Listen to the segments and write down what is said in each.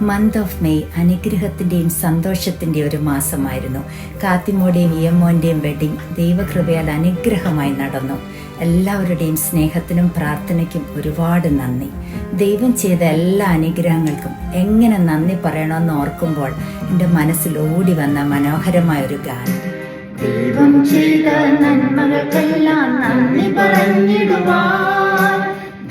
Month of May അനുഗ്രഹത്തിൻ്റെയും സന്തോഷത്തിൻ്റെയും ഒരു മാസമായിരുന്നു. കാത്തിമോടെയും ഇയമ്മോൻ്റെയും wedding ദൈവകൃപയാൽ അനുഗ്രഹമായി നടന്നു. എല്ലാവരുടെയും സ്നേഹത്തിനും പ്രാർത്ഥനയ്ക്കും ഒരുപാട് നന്ദി. ദൈവം ചെയ്ത എല്ലാ അനുഗ്രഹങ്ങൾക്കും എങ്ങനെ നന്ദി പറയണമെന്ന് ഓർക്കുമ്പോൾ എൻ്റെ മനസ്സിൽ ഓടി വന്ന മനോഹരമായൊരു ഗാനം. ദൈവം ചെയ്ത നന്മകൾക്കെല്ലാം നന്ദി പറഞ്ഞിടുവാൻ,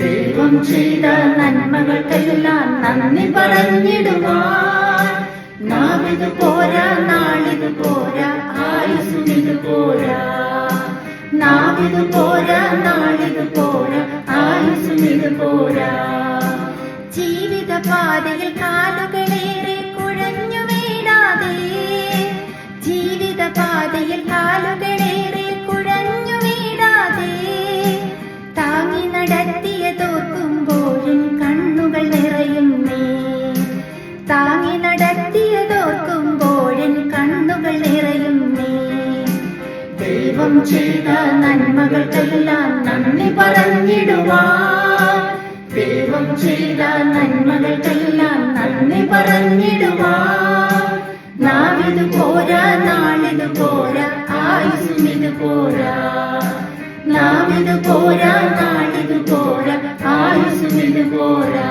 ദൈവം ചെയ്ത നന്മകൾക്കെല്ലാം നന്ദി പറഞ്ഞിടുവാൻ. നാവിത് പോരാ, നാളിത് പോരാ, ആയുസ്സിത് പോരാ. നാവിത് പോരാ, നാളിത് പോരാ, ആയുസ്സിത് പോരാ. ജീവിത പാതയിൽ കാലുകളേറെ കുഴഞ്ഞു വീഴാതെ, ജീവിത പാതയിൽ കാലുകളേറെ കുഴഞ്ഞു വീഴാതെ, താങ്ങി നടത്തിയതോർക്കുമ്പോഴും കണ്ണുകൾ നിറയുന്നേ. താങ്ങി നടത്തിയതോർക്കുമ്പോഴും കണ്ണുകൾ നിറയുന്നേ. ദൈവം ചെയ്ത നന്മകൾക്കെല്ലാം നന്ദി പറഞ്ഞിടുവാൻ, ദൈവം ചെയ്ത നന്മകൾക്കെല്ലാം നന്ദി പറഞ്ഞിടുവാൻ. നാവിത് പോരാ, നാളിത് പോരാ, ആയുസ്സിത് പോരാ. നാവിത് പോരാ, നാളിത് പോരാ, ആയുസ്സിത് പോരാ.